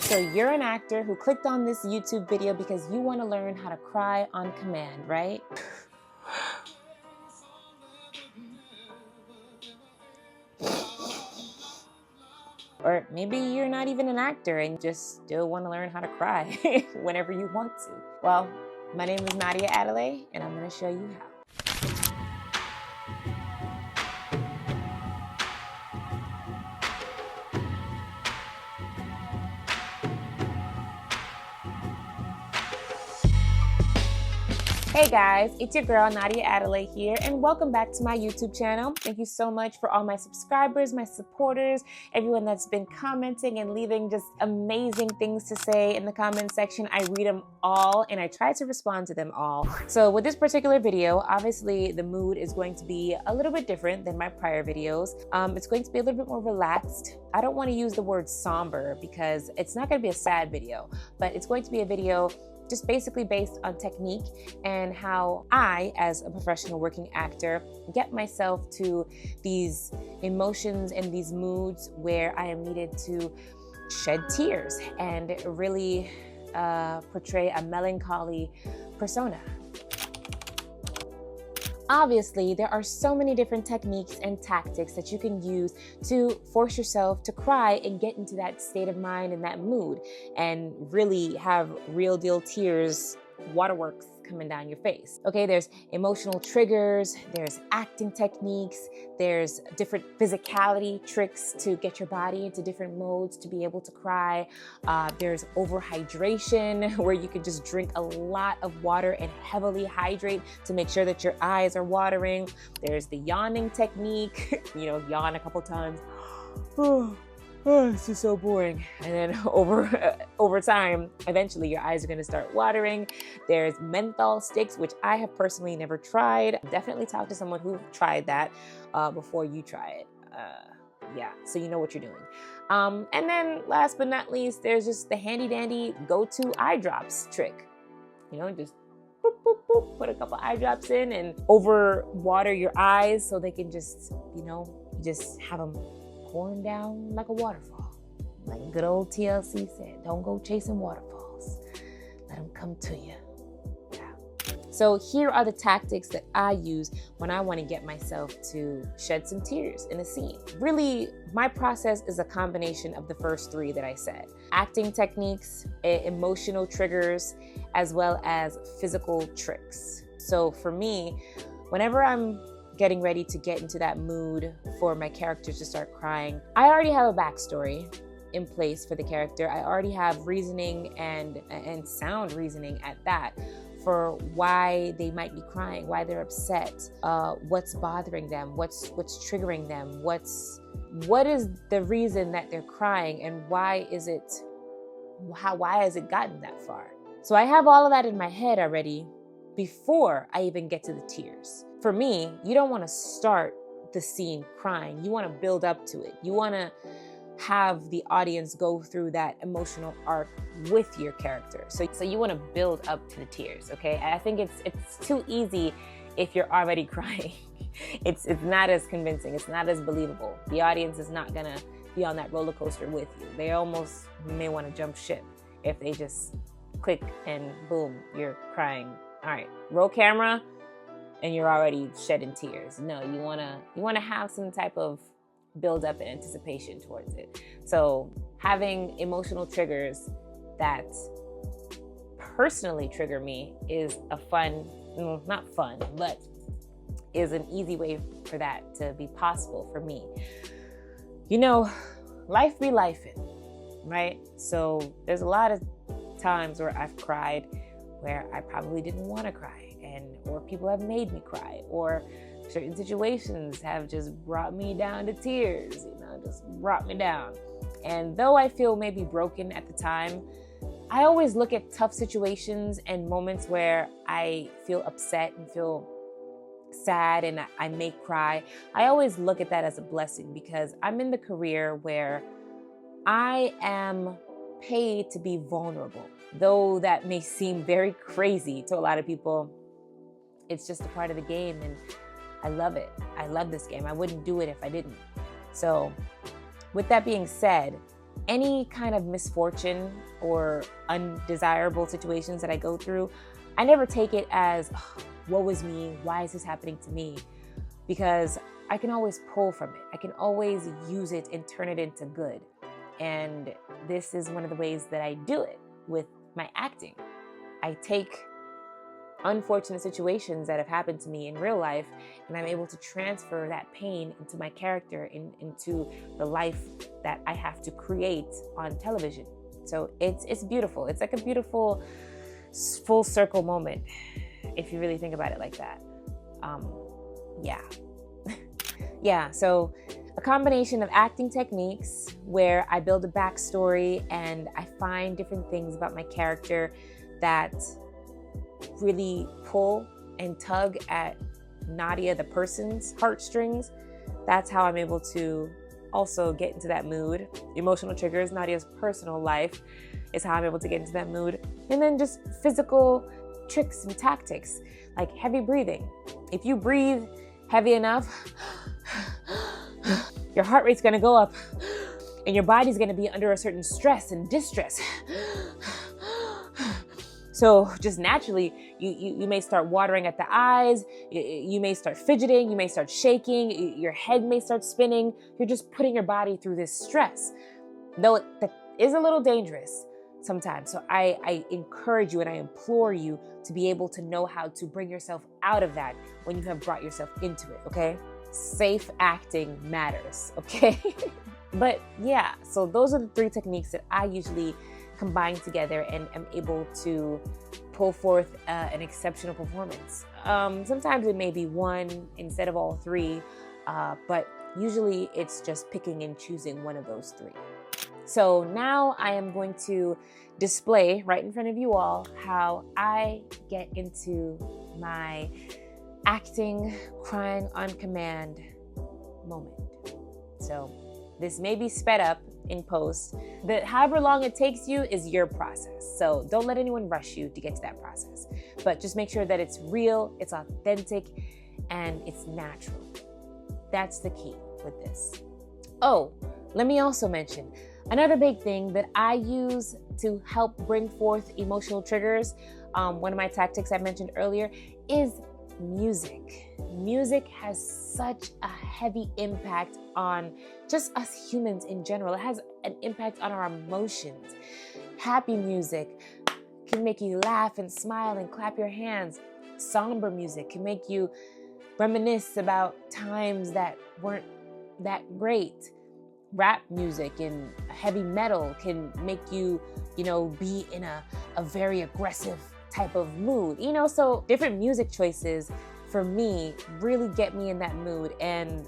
So you're an actor who clicked on this YouTube video because you want to learn how to cry on command, right? Or maybe you're not even an actor and just still want to learn how to cry whenever you want to. Well, my name is Nadia Adelay, and I'm going to show you how. Hey guys, it's your girl Nadia Adelay here, and welcome back to my YouTube channel. Thank you so much for all my subscribers, my supporters, everyone that's been commenting and leaving just amazing things to say in the comment section. I read them all and I try to respond to them all. So with this particular video, obviously the mood is going to be a little bit different than my prior videos. It's going to be a little bit more relaxed. I don't want to use the word somber because it's not going to be a sad video, but it's going to be a video just basically based on technique and how I, as a professional working actor, get myself to these emotions and these moods where I am needed to shed tears and really portray a melancholy persona. Obviously, there are so many different techniques and tactics that you can use to force yourself to cry and get into that state of mind and that mood and really have real deal tears, waterworks coming down your face. Okay, there's emotional triggers, there's acting techniques, there's different physicality tricks to get your body into different modes to be able to cry. There's overhydration, where you can just drink a lot of water and heavily hydrate to make sure that your eyes are watering. There's the yawning technique, yawn a couple times. Oh, this is so boring. And then over time, eventually your eyes are gonna start watering. There's menthol sticks, which I have personally never tried. Definitely talk to someone who tried that before you try it. Yeah, so you know what you're doing. And then last but not least, there's just the handy dandy go-to eye drops trick. Just boop, boop, boop, put a couple eye drops in and over water your eyes so they can just, you just have them pouring down like a waterfall. Like good old TLC said, don't go chasing waterfalls. Let them come to you. Yeah. So here are the tactics that I use when I want to get myself to shed some tears in a scene. Really, my process is a combination of the first three that I said. Acting techniques, emotional triggers, as well as physical tricks. So for me, whenever I'm getting ready to get into that mood for my characters to start crying, I already have a backstory in place for the character. I already have reasoning and sound reasoning at that for why they might be crying, why they're upset, what's bothering them, what's triggering them, what is the reason that they're crying, and why has it gotten that far? So I have all of that in my head already before I even get to the tears. For me, you don't want to start the scene crying. You want to build up to it. You want to have the audience go through that emotional arc with your character. So you want to build up to the tears, okay? I think it's too easy if you're already crying. It's not as convincing. It's not as believable. The audience is not going to be on that roller coaster with you. They almost may want to jump ship if they just click and boom, you're crying. All right, roll camera, and you're already shedding tears. No, you wanna have some type of build up and anticipation towards it. So having emotional triggers that personally trigger me is a not fun, but is an easy way for that to be possible for me. Life be lifing, right? So there's a lot of times where I've cried where I probably didn't want to cry, or people have made me cry, or certain situations have just brought me down to tears, just brought me down. And though I feel maybe broken at the time, I always look at tough situations and moments where I feel upset and feel sad and I may cry. I always look at that as a blessing because I'm in the career where I am paid to be vulnerable. Though that may seem very crazy to a lot of people, it's just a part of the game and I love it. I love this game. I wouldn't do it if I didn't. So with that being said, any kind of misfortune or undesirable situations that I go through, I never take it as, "Oh, woe is me, why is this happening to me?" Because I can always pull from it. I can always use it and turn it into good. And this is one of the ways that I do it with my acting. I take unfortunate situations that have happened to me in real life, and I'm able to transfer that pain into my character, into the life that I have to create on television. So it's beautiful. It's like a beautiful full circle moment if you really think about it like that. Yeah. Yeah, so a combination of acting techniques where I build a backstory and I find different things about my character that really pull and tug at Nadia, the person's heartstrings. That's how I'm able to also get into that mood. Emotional triggers, Nadia's personal life is how I'm able to get into that mood. And then just physical tricks and tactics, like heavy breathing. If you breathe heavy enough, your heart rate's gonna go up and your body's gonna be under a certain stress and distress. So just naturally, you may start watering at the eyes, you may start fidgeting, you may start shaking, your head may start spinning. You're just putting your body through this stress. Though that is a little dangerous sometimes. So I encourage you and I implore you to be able to know how to bring yourself out of that when you have brought yourself into it, okay? Safe acting matters, okay? But yeah, so those are the 3 techniques that I usually combine together and am able to pull forth an exceptional performance. Sometimes it may be 1 instead of all 3, but usually it's just picking and choosing one of those 3. So now I am going to display right in front of you all how I get into my acting, crying on command moment. So this may be sped up in post, but however long it takes you is your process. So don't let anyone rush you to get to that process, but just make sure that it's real, it's authentic, and it's natural. That's the key with this. Oh, let me also mention another big thing that I use to help bring forth emotional triggers. One of my tactics I mentioned earlier is music. Music has such a heavy impact on just us humans in general. It has an impact on our emotions. Happy music can make you laugh and smile and clap your hands. Somber music can make you reminisce about times that weren't that great. Rap music and heavy metal can make you, be in a very aggressive type of mood. So different music choices for me really get me in that mood. And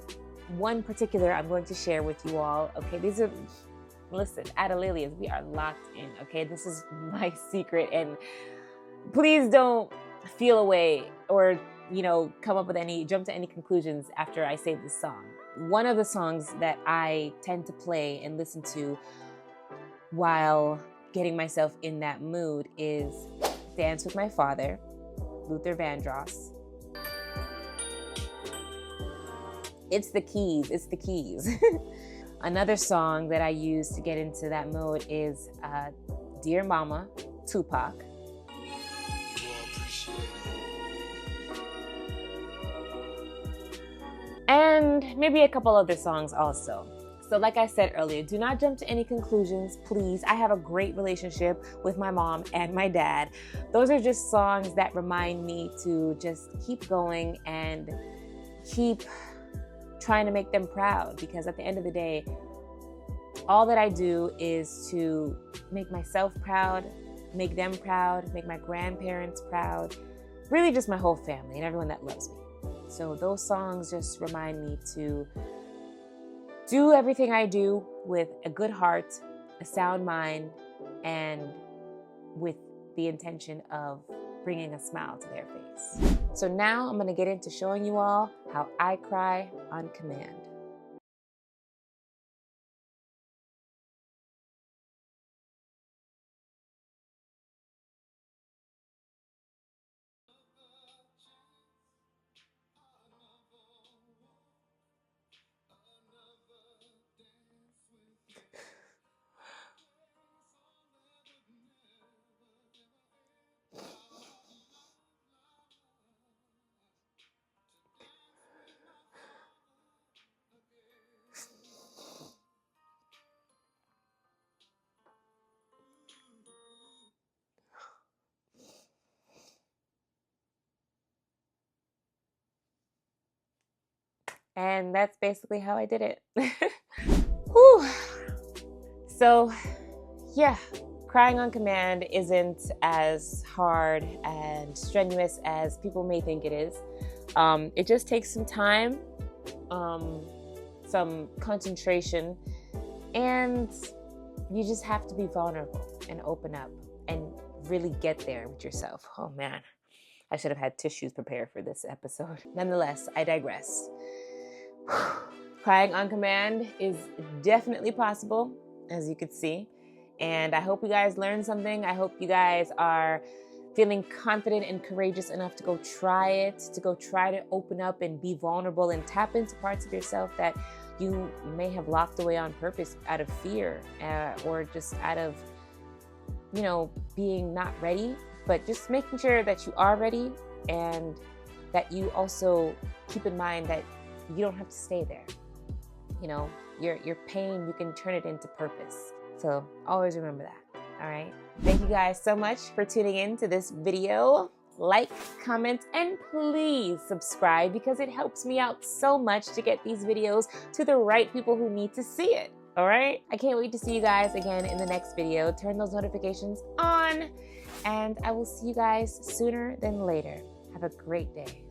one particular I'm going to share with you all. Okay, listen, Adelalians, we are locked in. Okay, this is my secret, and please don't feel away or jump to any conclusions after I say this song. One of the songs that I tend to play and listen to while getting myself in that mood is Dance with My Father, Luther Vandross. It's the keys. Another song that I use to get into that mode is Dear Mama, Tupac. And maybe a couple other songs also. So like I said earlier, do not jump to any conclusions, please. I have a great relationship with my mom and my dad. Those are just songs that remind me to just keep going and keep trying to make them proud, because at the end of the day, all that I do is to make myself proud, make them proud, make my grandparents proud, really just my whole family and everyone that loves me. So those songs just remind me to do everything I do with a good heart, a sound mind, and with the intention of bringing a smile to their face. So now I'm going to get into showing you all how I cry on command. And that's basically how I did it. Whew. So yeah, crying on command isn't as hard and strenuous as people may think it is. It just takes some time, some concentration, and you just have to be vulnerable and open up and really get there with yourself. Oh man, I should have had tissues prepared for this episode. Nonetheless, I digress. Crying on command is definitely possible, as you could see. And I hope you guys learned something. I hope you guys are feeling confident and courageous enough to go try it, to go try to open up and be vulnerable and tap into parts of yourself that you may have locked away on purpose out of fear or just out of, you know, being not ready, but just making sure that you are ready and that you also keep in mind that you don't have to stay there. You know, your pain, you can turn it into purpose. So always remember that, all right? Thank you guys so much for tuning in to this video. Like, comment, and please subscribe because it helps me out so much to get these videos to the right people who need to see it, all right? I can't wait to see you guys again in the next video. Turn those notifications on, and I will see you guys sooner than later. Have a great day.